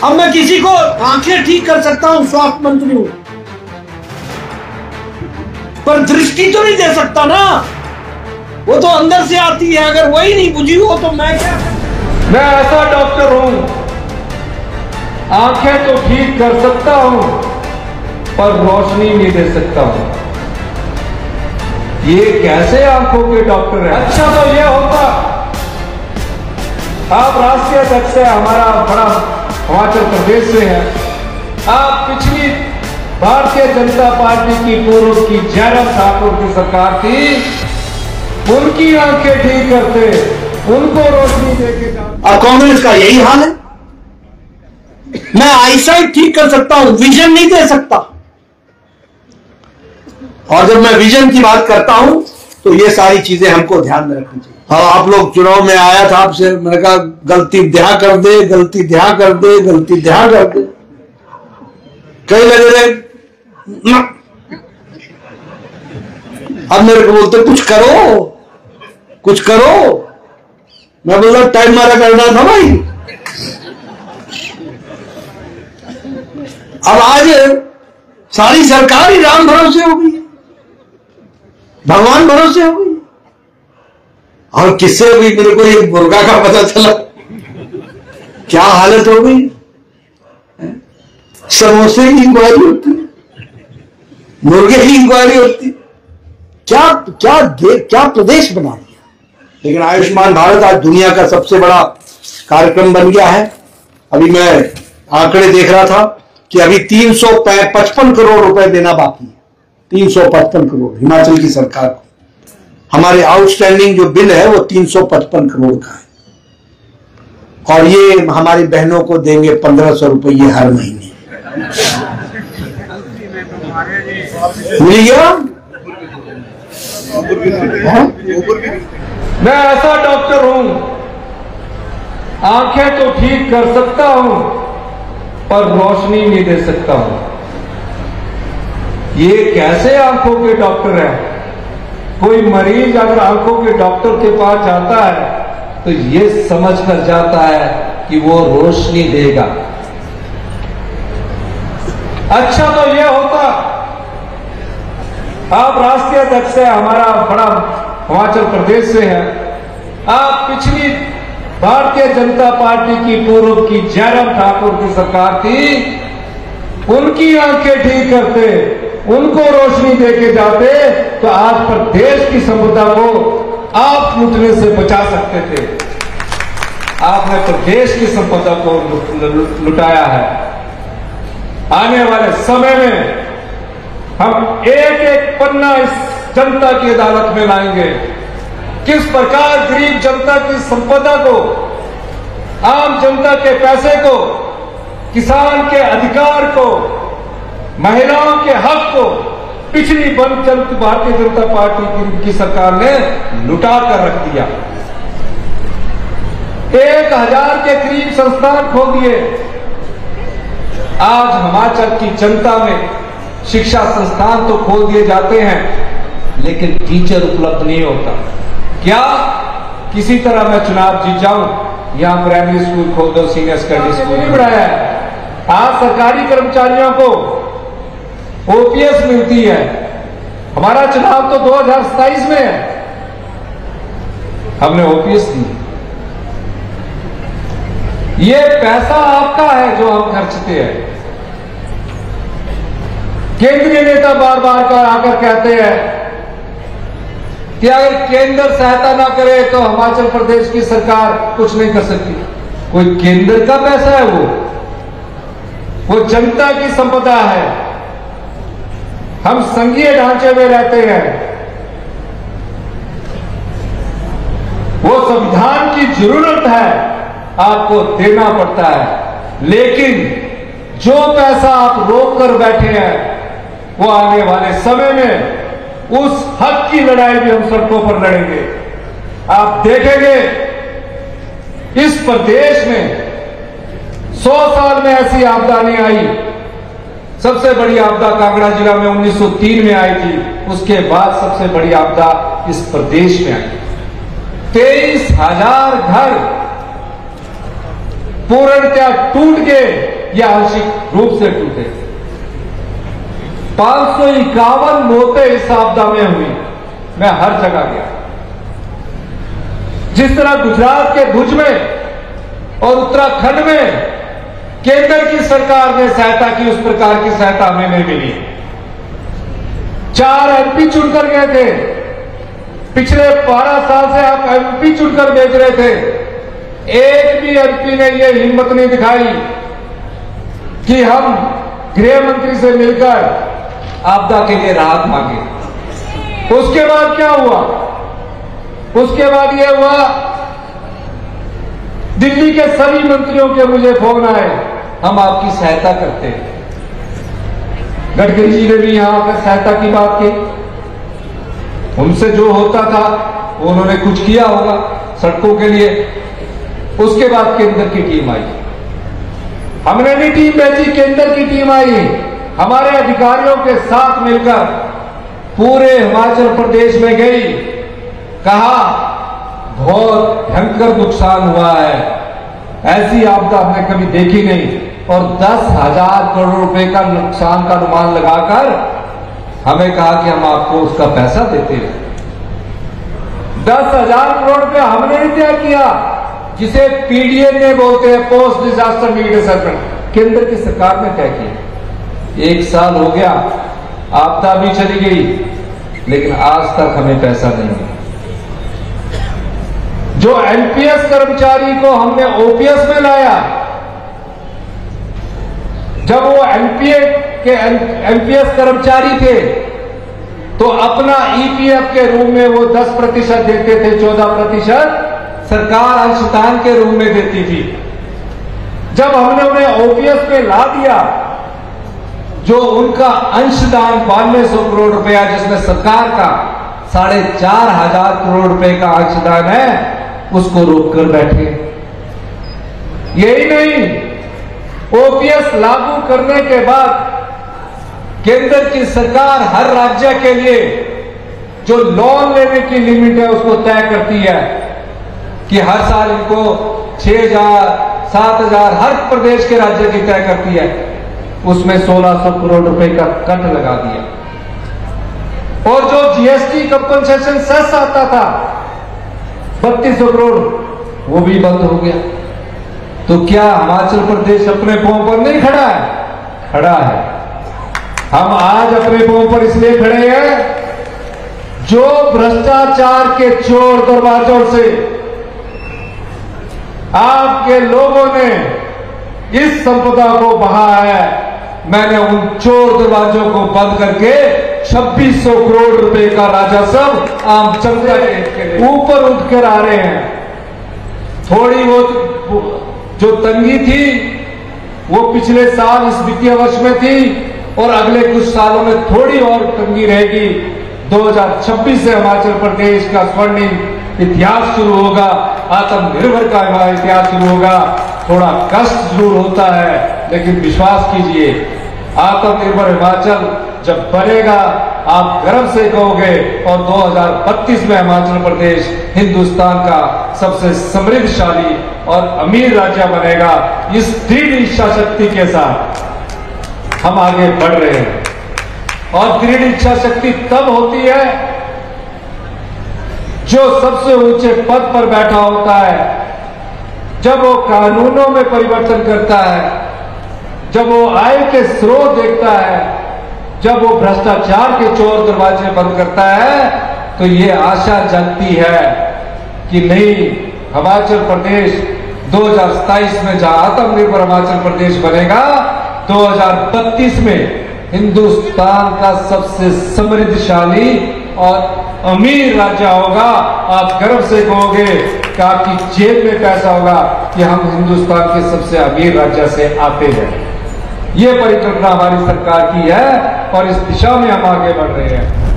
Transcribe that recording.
अब मैं किसी को आंखें ठीक कर सकता हूं, स्वास्थ्य मंत्री हूं, पर दृष्टि तो नहीं दे सकता ना, वो तो अंदर से आती है। अगर वही नहीं बुझी हो तो मैं क्या? मैं ऐसा डॉक्टर हूं, आंखें तो ठीक कर सकता हूं पर रोशनी नहीं दे सकता हूं। ये कैसे आंखों के डॉक्टर है? अच्छा तो ये होता, आप राष्ट्रीय अध्यक्ष है, हमारा बड़ा हिमाचल प्रदेश से है, आप पिछली भारतीय जनता पार्टी की पूर्व की जयराम ठाकुर की सरकार थी, उनकी आंखें ठीक करते, उनको रोशनी देके जाते। अब कांग्रेस का यही हाल है। मैं आईसाइट ठीक कर सकता हूं, विजन नहीं दे सकता। और जब मैं विजन की बात करता हूं तो ये सारी चीजें हमको ध्यान में रखनी चाहिए। हाँ, आप लोग चुनाव में आया था, आपसे मैंने कहा गलती ध्यान कर दे, गलती ध्यान कर दे, गलती ध्यान कर दे, कई लगे रहे। अब मेरे को बोलते कुछ करो, कुछ करो। मैं बोला टाइम मारा करना था भाई। अब आज सारी सरकार ही राम भरोसे हो गई, भगवान भरोसे हो गई। और किससे भी मेरे को ये मुर्गा का पता चला, क्या हालत हो गई। समोसे की इंक्वायरी होती है, मुर्गे की इंक्वायरी होती है। क्या क्या क्या प्रदेश बना दिया। लेकिन आयुष्मान भारत आज दुनिया का सबसे बड़ा कार्यक्रम बन गया है। अभी मैं आंकड़े देख रहा था कि अभी 355 करोड़ रुपए देना बाकी है। 355 करोड़ हिमाचल की सरकार को। हमारे आउटस्टैंडिंग जो बिल है वो 355 करोड़ का है। और ये हमारी बहनों को देंगे 1500 रुपये हर महीने। मिल गया। मैं ऐसा डॉक्टर हूं, आंखें तो ठीक कर सकता हूं पर रोशनी नहीं दे सकता हूं। ये कैसे आंखों के डॉक्टर है? कोई मरीज अगर आंखों के डॉक्टर के पास जाता है तो ये समझ कर जाता है कि वो रोशनी देगा। अच्छा तो ये होता, आप राष्ट्रीय अध्यक्ष है, हमारा बड़ा हिमाचल प्रदेश से है, आप पिछली भारतीय जनता पार्टी की पूर्व की जयराम ठाकुर की सरकार थी, उनकी आंखें ठीक करते, उनको रोशनी देके जाते तो आज प्रदेश की संपदा को आप लूटने से बचा सकते थे। आपने प्रदेश की संपदा को लुटाया है। आने वाले समय में हम एक एक पन्ना इस जनता की अदालत में लाएंगे। किस प्रकार गरीब जनता की संपदा को, आम जनता के पैसे को, किसान के अधिकार को, महिलाओं के हक को पिछली भारतीय जनता पार्टी की सरकार ने लुटा कर रख दिया। 1000 के करीब संस्थान खोल दिए। आज हिमाचल की जनता में शिक्षा संस्थान तो खोल दिए जाते हैं लेकिन टीचर उपलब्ध नहीं होता। क्या किसी तरह मैं चुनाव जीत जाऊं, यहां प्राइमरी स्कूल खोल दो, सीनियर सेकेंडरी स्कूल नहीं बढ़ाया है। आज सरकारी कर्मचारियों को ओपीएस मिलती है। हमारा चुनाव तो 2027 में है, हमने ओपीएस दी। ये पैसा आपका है जो हम खर्चते हैं। केंद्रीय नेता बार बार आकर कहते हैं कि अगर केंद्र सहायता ना करे तो हिमाचल प्रदेश की सरकार कुछ नहीं कर सकती। कोई केंद्र का पैसा है? वो जनता की संपदा है। हम संघीय ढांचे में रहते हैं। वो संविधान की जरूरत है, आपको देना पड़ता है। लेकिन जो पैसा आप रोक कर बैठे हैं वो आने वाले समय में उस हक की लड़ाई भी हम सड़कों पर लड़ेंगे। आप देखेंगे इस प्रदेश में 100 साल में ऐसी आपदा नहीं आई। सबसे बड़ी आपदा कांगड़ा जिला में 1903 में आई थी, उसके बाद सबसे बड़ी आपदा इस प्रदेश में आई। 23,000 घर पूर्णतया टूट गए या आंशिक रूप से टूटे। 551 मौतें इस आपदा में हुई। मैं हर जगह गया। जिस तरह गुजरात के भुज में और उत्तराखंड में केंद्र की सरकार ने सहायता की, उस प्रकार की सहायता हमें नहीं मिली। 4 एमपी चुनकर गए थे। पिछले 12 साल से आप एमपी चुनकर भेज रहे थे। एक भी एमपी ने यह हिम्मत नहीं दिखाई कि हम गृह मंत्री से मिलकर आपदा के लिए राहत मांगे। उसके बाद क्या हुआ? उसके बाद यह हुआ, दिल्ली के सभी मंत्रियों के मुझे फोन आए, हम आपकी सहायता करते हैं। गडकरी जी ने भी यहां आकर सहायता की बात की। उनसे जो होता था उन्होंने कुछ किया होगा सड़कों के लिए। उसके बाद केंद्र की टीम आई। हमने भी टीम भेजी, केंद्र की टीम आई। हमारे अधिकारियों के साथ मिलकर पूरे हिमाचल प्रदेश में गई। कहा बहुत भयंकर नुकसान हुआ है, ऐसी आपदा हमने कभी देखी नहीं। और 10,000 करोड़ रुपए का नुकसान का अनुमान लगाकर हमें कहा कि हम आपको उसका पैसा देते हैं। 10,000 करोड़ रुपए हमने नहीं तय किया, जिसे पीडीएन ने बोलते हैं, पोस्ट डिजास्टर नीड असेसमेंट, केंद्र की सरकार ने तय किया। 1 साल हो गया, आपदा भी चली गई, लेकिन आज तक हमें पैसा नहीं मिला। जो एनपीएस कर्मचारी को हमने ओपीएस में लाया, जब वो एनपीएस कर्मचारी थे तो अपना ईपीएफ के रूप में वो 10% देते थे, 14% सरकार अंशदान के रूप में देती थी। जब हमने उन्हें ओपीएस में ला दिया, जो उनका अंशदान 9200 करोड़ रुपया, जिसमें सरकार का 4,500 करोड़ रुपए का अंशदान है, उसको रोककर बैठे। यही नहीं, ओपीएस लागू करने के बाद केंद्र की सरकार हर राज्य के लिए जो लोन लेने की लिमिट है उसको तय करती है कि हर साल इनको 6,000, 7,000 हर प्रदेश के राज्य की तय करती है। उसमें 1,600 करोड़ रुपए का कट लगा दिया। और जो जीएसटी कंपनसेशन सेस आता था 3,200 करोड़, वो भी बंद हो गया। तो क्या हिमाचल प्रदेश अपने पांव पर नहीं खड़ा है? खड़ा है। हम आज अपने पांव पर इसलिए खड़े हैं, जो भ्रष्टाचार के चोर दरवाजों से आपके लोगों ने इस संपदा को बहा है, मैंने उन चोर दरवाजों को बंद करके 2,600 करोड़ रुपए का राजस्व आम जनता के ऊपर उठकर आ रहे हैं। थोड़ी बहुत जो तंगी थी वो पिछले साल इस वित्तीय वर्ष में थी, और अगले कुछ सालों में थोड़ी और तंगी रहेगी। 2026 से हिमाचल प्रदेश का स्वर्णिम इतिहास शुरू होगा, आत्मनिर्भर का हमारा इतिहास शुरू होगा। थोड़ा कष्ट जरूर होता है, लेकिन विश्वास कीजिए, आत्मनिर्भर हिमाचल जब बनेगा आप गर्व से कहोगे, और 2032 में हिमाचल प्रदेश हिंदुस्तान का सबसे समृद्धशाली और अमीर राज्य बनेगा। इस दृढ़ इच्छा शक्ति के साथ हम आगे बढ़ रहे हैं। और दृढ़ इच्छा शक्ति तब होती है जो सबसे ऊंचे पद पर बैठा होता है, जब वो कानूनों में परिवर्तन करता है, जब वो आय के स्रोत देखता है, जब वो भ्रष्टाचार के चोर दरवाजे बंद करता है, तो ये आशा जगती है कि नहीं, हिमाचल प्रदेश 2027 में जहां आत्मनिर्भर हिमाचल प्रदेश बनेगा, 2032 में हिंदुस्तान का सबसे समृद्धशाली और अमीर राज्य होगा। आप गर्व से कहोगे कि आपकी जेब में पैसा होगा कि हम हिंदुस्तान के सबसे अमीर राज्य से आते हैं। ये परिकल्पना हमारी सरकार की है और इस दिशा में हम आगे बढ़ रहे हैं।